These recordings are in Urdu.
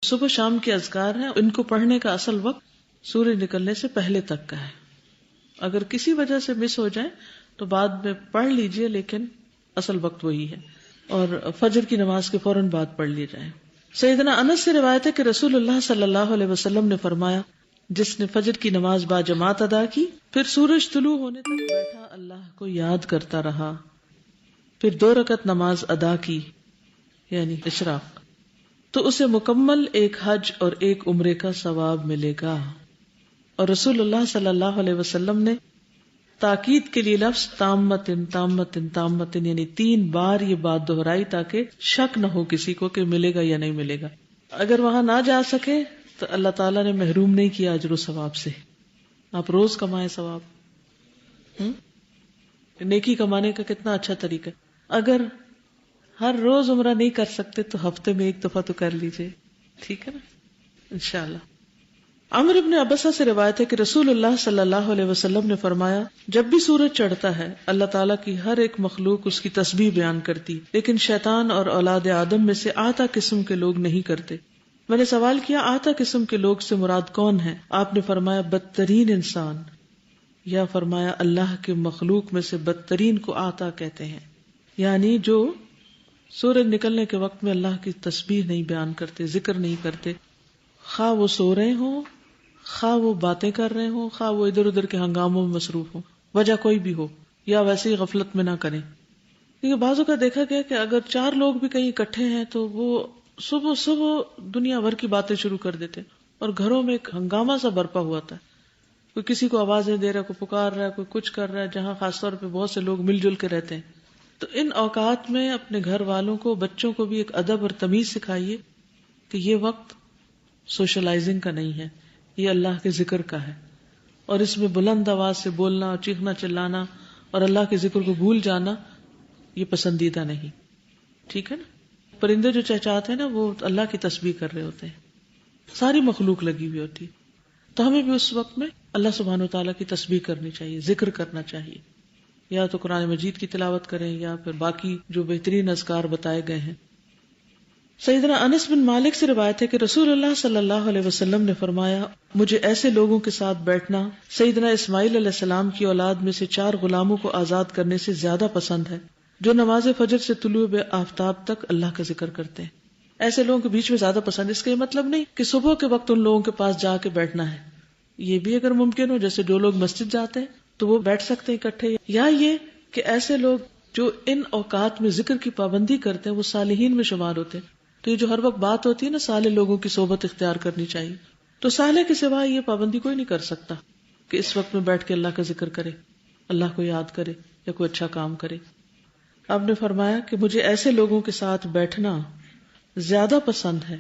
صبح شام کے اذکار ہیں، ان کو پڑھنے کا اصل وقت سورج نکلنے سے پہلے تک کا ہے. اگر کسی وجہ سے مس ہو جائے تو بعد میں پڑھ لیجئے، لیکن اصل وقت وہی ہے. اور فجر کی نماز کے فوراً بعد پڑھ لی جائے. سیدنا انس سے روایت ہے کہ رسول اللہ صلی اللہ علیہ وسلم نے فرمایا، جس نے فجر کی نماز با جماعت ادا کی، پھر سورج طلوع ہونے تک بیٹھا اللہ کو یاد کرتا رہا، پھر 2 رکعت نماز ادا کی یعنی اشراق، تو اسے مکمل ایک حج اور ایک عمرے کا ثواب ملے گا. اور رسول اللہ صلی اللہ علیہ وسلم نے تاکید کے لیے لفظ تامتن تامتن تامتن یعنی 3 بار یہ بات دہرائی تاکہ شک نہ ہو کسی کو کہ ملے گا یا نہیں ملے گا. اگر وہاں نہ جا سکے تو اللہ تعالیٰ نے محروم نہیں کیا اجر و ثواب سے. آپ روز کمائیں ثواب. نیکی کمانے کا کتنا اچھا طریقہ ہے. اگر ہر روز عمرہ نہیں کر سکتے تو ہفتے میں 1 دفعہ تو کر لیجئے، ٹھیک ہے نا، انشاءاللہ. عمرو بن عبسہ سے روایت ہے کہ رسول اللہ صلی اللہ علیہ وسلم نے فرمایا، جب بھی سورج چڑھتا ہے اللہ تعالیٰ کی ہر ایک مخلوق اس کی تسبیح بیان کرتی، لیکن شیطان اور اولاد آدم میں سے آتا قسم کے لوگ نہیں کرتے. میں نے سوال کیا آتا قسم کے لوگ سے مراد کون ہے؟ آپ نے فرمایا بدترین انسان، یا فرمایا اللہ کے مخلوق میں سے بدترین کو آتا کہتے ہیں، یعنی جو سورج نکلنے کے وقت میں اللہ کی تسبیح نہیں بیان کرتے، ذکر نہیں کرتے، خواہ وہ سو رہے ہوں، خواہ وہ باتیں کر رہے ہوں، خواہ وہ ادھر ادھر کے ہنگاموں میں مصروف ہوں، وجہ کوئی بھی ہو، یا ویسے ہی غفلت میں نہ کریں. کیونکہ بعضوں کا دیکھا گیا کہ اگر 4 لوگ بھی کہیں اکٹھے ہیں تو وہ صبح صبح دنیا بھر کی باتیں شروع کر دیتے اور گھروں میں ایک ہنگامہ سا برپا ہوا تھا. کوئی کسی کو آوازیں دے رہا ہے، کوئی پکار رہا ہے، کوئی کچھ کر رہا ہے، جہاں خاص طور پہ بہت سے لوگ مل جل کے رہتے ہیں. تو ان اوقات میں اپنے گھر والوں کو، بچوں کو بھی ایک ادب اور تمیز سکھائیے کہ یہ وقت سوشلائزنگ کا نہیں ہے، یہ اللہ کے ذکر کا ہے، اور اس میں بلند آواز سے بولنا، چیخنا چلانا اور اللہ کے ذکر کو بھول جانا یہ پسندیدہ نہیں. ٹھیک ہے نا. پرندے جو چہچہاتے ہیں نا وہ اللہ کی تسبیح کر رہے ہوتے ہیں، ساری مخلوق لگی ہوئی ہوتی ہے. تو ہمیں بھی اس وقت میں اللہ سبحانہ وتعالیٰ کی تسبیح کرنی چاہیے، ذکر کرنا چاہیے، یا تو قرآن مجید کی تلاوت کریں یا پھر باقی جو بہترین اذکار بتائے گئے ہیں. سیدنا انس بن مالک سے روایت ہے کہ رسول اللہ صلی اللہ علیہ وسلم نے فرمایا، مجھے ایسے لوگوں کے ساتھ بیٹھنا سیدنا اسماعیل علیہ السلام کی اولاد میں سے 4 غلاموں کو آزاد کرنے سے زیادہ پسند ہے جو نماز فجر سے طلوع آفتاب تک اللہ کا ذکر کرتے ہیں. ایسے لوگوں کے بیچ میں زیادہ پسند، اس کا یہ مطلب نہیں کہ صبح کے وقت ان لوگوں کے پاس جا کے بیٹھنا ہے. یہ بھی اگر ممکن ہو، جیسے جو لوگ مسجد جاتے ہیں تو وہ بیٹھ سکتے ہیں اکٹھے، یا یہ کہ ایسے لوگ جو ان اوقات میں ذکر کی پابندی کرتے ہیں وہ صالحین میں شمار ہوتے ہیں. تو یہ جو ہر وقت بات ہوتی ہے نا صالح لوگوں کی صحبت اختیار کرنی چاہیے، تو صالح کے سوا یہ پابندی کوئی نہیں کر سکتا کہ اس وقت میں بیٹھ کے اللہ کا ذکر کرے، اللہ کو یاد کرے یا کوئی اچھا کام کرے. آپ نے فرمایا کہ مجھے ایسے لوگوں کے ساتھ بیٹھنا زیادہ پسند ہے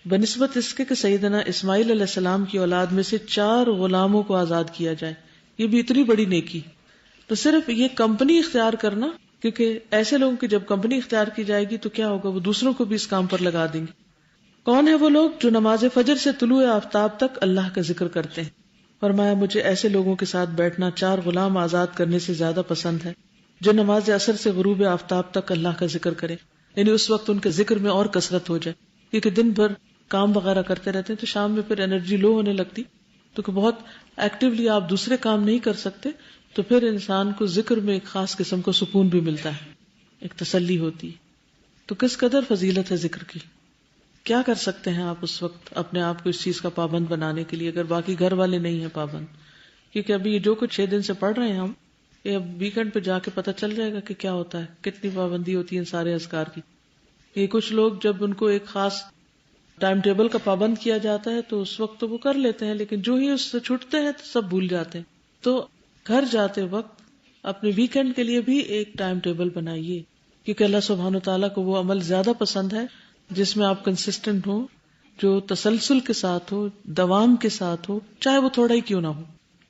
بنسبت اس کے کہ سیدنا اسماعیل علیہ السلام کی اولاد میں سے 4 غلاموں کو آزاد کیا جائے. یہ بھی اتنی بڑی نیکی. تو صرف یہ کمپنی اختیار کرنا، کیونکہ ایسے لوگوں کی جب کمپنی اختیار کی جائے گی تو کیا ہوگا، وہ دوسروں کو بھی اس کام پر لگا دیں گے. کون ہے وہ لوگ جو نماز فجر سے طلوع آفتاب تک اللہ کا ذکر کرتے ہیں؟ فرمایا مجھے ایسے لوگوں کے ساتھ بیٹھنا 4 غلام آزاد کرنے سے زیادہ پسند ہے جو نماز عصر سے غروب آفتاب تک اللہ کا ذکر کرے، یعنی اس وقت ان کے ذکر میں اور کثرت ہو جائے. کیونکہ دن بھر کام وغیرہ کرتے رہتے ہیں تو شام میں پھر انرجی لو ہونے لگتی، تو کہ بہت ایکٹیولی آپ دوسرے کام نہیں کر سکتے، تو پھر انسان کو ذکر میں ایک خاص قسم کو سکون بھی ملتا ہے، ایک تسلی ہوتی. تو کس قدر فضیلت ہے ذکر کی. کیا کر سکتے ہیں آپ اس وقت اپنے آپ کو اس چیز کا پابند بنانے کے لیے، اگر باقی گھر والے نہیں ہیں پابند؟ کیونکہ ابھی جو کچھ 6 دن سے پڑھ رہے ہیں ہم، یہ اب ویکنڈ پہ جا کے پتہ چل جائے گا کہ کیا ہوتا ہے، کتنی پابندی ہوتی ہے ان سارے اذکار کی. یہ کچھ لوگ جب ان کو ایک خاص ٹائم ٹیبل کا پابند کیا جاتا ہے تو اس وقت تو وہ کر لیتے ہیں، لیکن جو ہی اس سے چھوٹتے ہیں تو سب بھول جاتے ہیں. تو گھر جاتے وقت اپنے ویکنڈ کے لیے بھی ایک ٹائم ٹیبل بنائیے، کیونکہ اللہ سبحانہ وتعالیٰ کو وہ عمل زیادہ پسند ہے جس میں آپ کنسسٹنٹ ہو، جو تسلسل کے ساتھ ہو، دوام کے ساتھ ہو، چاہے وہ تھوڑا ہی کیوں نہ ہو.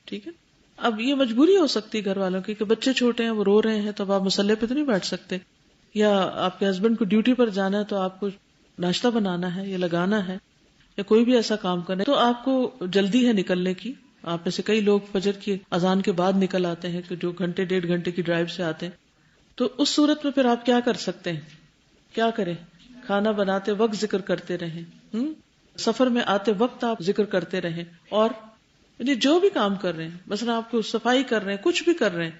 ٹھیک ہے. اب یہ مجبوری ہو سکتی ہے گھر والوں کی کہ بچے چھوٹے ہیں، وہ رو رہے ہیں، تو اب آپ مصلی پہ تو نہیں بیٹھ سکتے، یا آپ کے ہسبینڈ کو ڈیوٹی پر جانا ہے تو آپ کو ناشتہ بنانا ہے یا لگانا ہے یا کوئی بھی ایسا کام کرنا ہے، تو آپ کو جلدی ہے نکلنے کی. آپ میں سے کئی لوگ فجر کی اذان کے بعد نکل آتے ہیں کہ جو 1.5 گھنٹے کی ڈرائیو سے آتے ہیں. تو اس صورت میں پھر آپ کیا کر سکتے ہیں؟ کیا کریں؟ کھانا بناتے وقت ذکر کرتے رہیں، سفر میں آتے وقت آپ ذکر کرتے رہیں، اور یعنی جو بھی کام کر رہے ہیں، مثلا آپ کو صفائی کر رہے ہیں، کچھ بھی کر رہے ہیں،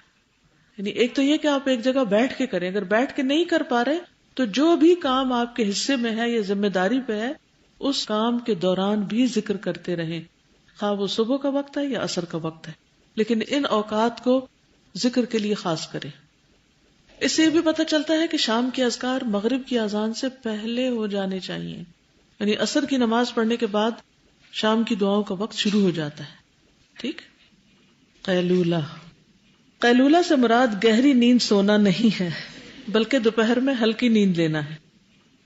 یعنی ایک تو یہ کہ آپ ایک جگہ بیٹھ کے کریں، اگر بیٹھ کے نہیں کر پا رہے تو جو بھی کام آپ کے حصے میں ہے یا ذمہ داری پہ ہے اس کام کے دوران بھی ذکر کرتے رہیں، خواہ وہ صبح کا وقت ہے یا عصر کا وقت ہے، لیکن ان اوقات کو ذکر کے لیے خاص کریں۔ اس سے یہ بھی پتہ چلتا ہے کہ شام کے اذکار مغرب کی اذان سے پہلے ہو جانے چاہیے، یعنی عصر کی نماز پڑھنے کے بعد شام کی دعاؤں کا وقت شروع ہو جاتا ہے۔ ٹھیک۔ قیلولہ، قیلولہ سے مراد گہری نیند سونا نہیں ہے بلکہ دوپہر میں ہلکی نیند لینا ہے۔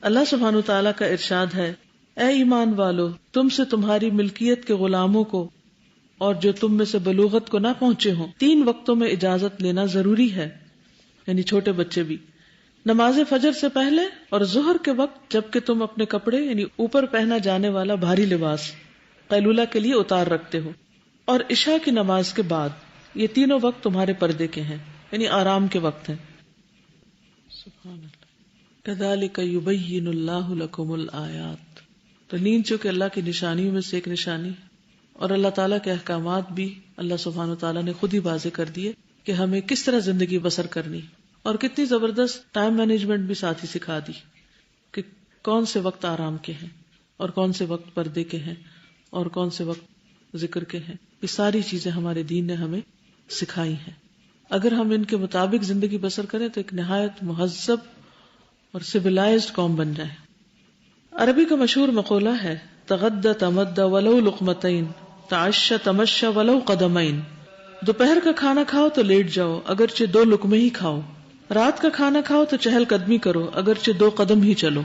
اللہ سبحانہ وتعالیٰ کا ارشاد ہے، اے ایمان والو، تم سے تمہاری ملکیت کے غلاموں کو اور جو تم میں سے بلوغت کو نہ پہنچے ہوں 3 وقتوں میں اجازت لینا ضروری ہے، یعنی چھوٹے بچے بھی، نماز فجر سے پہلے اور ظہر کے وقت، جبکہ تم اپنے کپڑے یعنی اوپر پہنا جانے والا بھاری لباس قیلولہ کے لیے اتار رکھتے ہو، اور عشاء کی نماز کے بعد۔ یہ تینوں وقت تمہارے پردے کے ہیں، یعنی آرام کے وقت ہیں۔ سبحان اللہ۔ کذالک یبین اللہ لکم الآیات، تو نیند چونکہ اللہ کی نشانیوں میں سے ایک نشانی ہے، اور اللہ تعالیٰ کے احکامات بھی اللہ سبحانہ وتعالیٰ نے خود ہی واضح کر دیے کہ ہمیں کس طرح زندگی بسر کرنی، اور کتنی زبردست ٹائم مینجمنٹ بھی ساتھ ہی سکھا دی کہ کون سے وقت آرام کے ہیں اور کون سے وقت پردے کے ہیں اور کون سے وقت ذکر کے ہیں۔ یہ ساری چیزیں ہمارے دین نے ہمیں سکھائی ہیں۔ اگر ہم ان کے مطابق زندگی بسر کریں تو ایک نہایت مہذب اور سویلائزڈ قوم بن جائے۔ عربی کا مشہور مقولہ ہے، تغدى تمدى ولو لقمتين تعشى تمشى ولو قدمين۔ دوپہر کا کھانا کھاؤ تو لیٹ جاؤ اگرچہ 2 لقمے ہی کھاؤ، رات کا کھانا کھاؤ تو چہل قدمی کرو اگرچہ 2 قدم ہی چلو،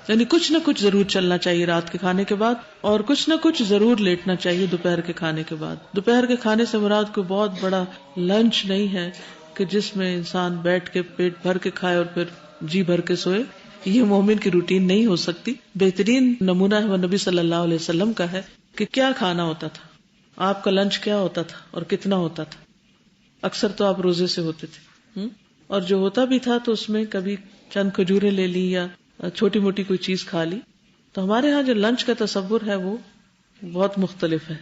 یعنی کچھ نہ کچھ ضرور چلنا چاہیے رات کے کھانے کے بعد، اور کچھ نہ کچھ ضرور لیٹنا چاہیے دوپہر کے کھانے کے بعد۔ دوپہر کے کھانے سے مراد کوئی بہت بڑا لنچ نہیں ہے کہ جس میں انسان بیٹھ کے پیٹ بھر کے کھائے اور پھر جی بھر کے سوئے، یہ مومن کی روٹین نہیں ہو سکتی۔ بہترین نمونہ وہ نبی صلی اللہ علیہ وسلم کا ہے کہ کیا کھانا ہوتا تھا، آپ کا لنچ کیا ہوتا تھا اور کتنا ہوتا تھا۔ اکثر تو آپ روزے سے ہوتے تھے، اور جو ہوتا بھی تھا تو اس میں کبھی چند کھجوریں لے لی یا چھوٹی موٹی کوئی چیز کھا لی۔ تو ہمارے ہاں جو لنچ کا تصور ہے وہ بہت مختلف ہے۔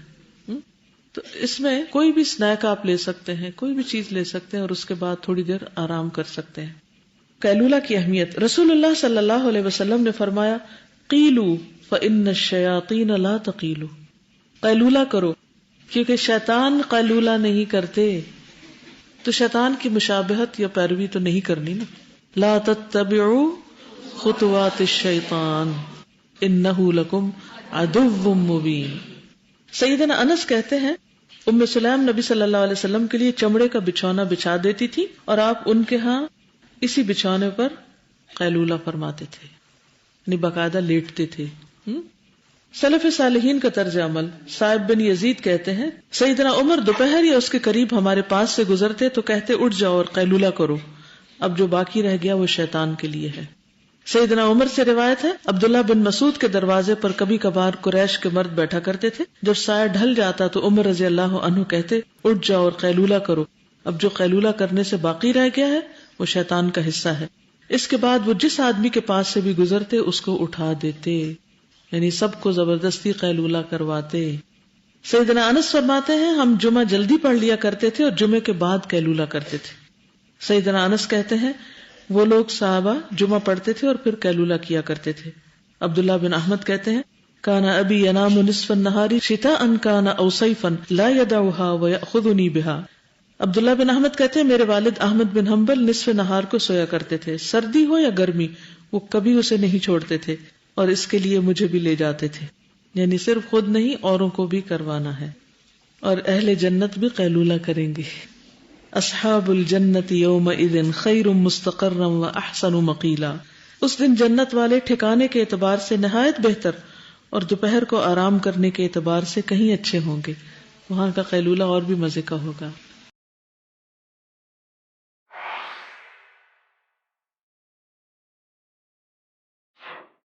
تو اس میں کوئی بھی سنیک آپ لے سکتے ہیں، کوئی بھی چیز لے سکتے ہیں، اور اس کے بعد تھوڑی دیر آرام کر سکتے ہیں۔ قیلولہ کی اہمیت، رسول اللہ صلی اللہ علیہ وسلم نے فرمایا، قیلو فإن الشیاطین لا تقیلو، قیلولہ کرو کیونکہ شیطان قیلولہ نہیں کرتے۔ تو شیطان کی مشابہت یا پیروی تو نہیں کرنی نا۔ لا تتبعوا خطوات الشیطان انہ لکم عدو مبین۔ سیدنا انس کہتے ہیں، ام سلیم نبی صلی اللہ علیہ وسلم کے لیے چمڑے کا بچھونا بچھا دیتی تھی اور آپ ان کے ہاں اسی بچھونے پر قیلولہ فرماتے تھے، یعنی باقاعدہ لیٹتے تھے۔ سلف صالحین کا طرز عمل، صائب بن یزید کہتے ہیں، سیدنا عمر دوپہر یا اس کے قریب ہمارے پاس سے گزرتے تو کہتے اٹھ جاؤ اور قیلولہ کرو، اب جو باقی رہ گیا وہ شیطان کے لیے ہے۔ سیدنا عمر سے روایت ہے، عبداللہ بن مسعود کے دروازے پر کبھی کبھار قریش کے مرد بیٹھا کرتے تھے، جب سایہ ڈھل جاتا تو عمر رضی اللہ عنہ کہتے اٹھ جاؤ اور قیلولہ کرو، اب جو قیلولہ کرنے سے باقی رہ گیا ہے وہ شیطان کا حصہ ہے۔ اس کے بعد وہ جس آدمی کے پاس سے بھی گزرتے اس کو اٹھا دیتے، یعنی سب کو زبردستی قیلولہ کرواتے۔ سیدنا انس فرماتے ہیں، ہم جمعہ جلدی پڑھ لیا کرتے تھے اور جمعے کے بعد قیلولہ کرتے تھے۔ سیدنا انس کہتے ہیں، وہ لوگ صحابہ جمعہ پڑھتے تھے اور پھر قیلولہ کیا کرتے تھے۔ عبداللہ بن احمد کہتے ہیں، کان ابی ینام نصف النہار شتاء کان او صیفا لا يدعها ويأخذني بها۔ عبداللہ بن احمد کہتے ہیں، میرے والد احمد بن حنبل نصف نہار کو سویا کرتے تھے، سردی ہو یا گرمی وہ کبھی اسے نہیں چھوڑتے تھے اور اس کے لیے مجھے بھی لے جاتے تھے، یعنی صرف خود نہیں اوروں کو بھی کروانا ہے۔ اور اہل جنت بھی قیلولہ کریں گے۔ اصحاب الجنت یومئذ خیر مستقرا واحسن مقیلا، اس دن جنت والے ٹھکانے کے اعتبار سے نہایت بہتر اور دوپہر کو آرام کرنے کے اعتبار سے کہیں اچھے ہوں گے، وہاں کا قیلولہ اور بھی مزے کا ہوگا۔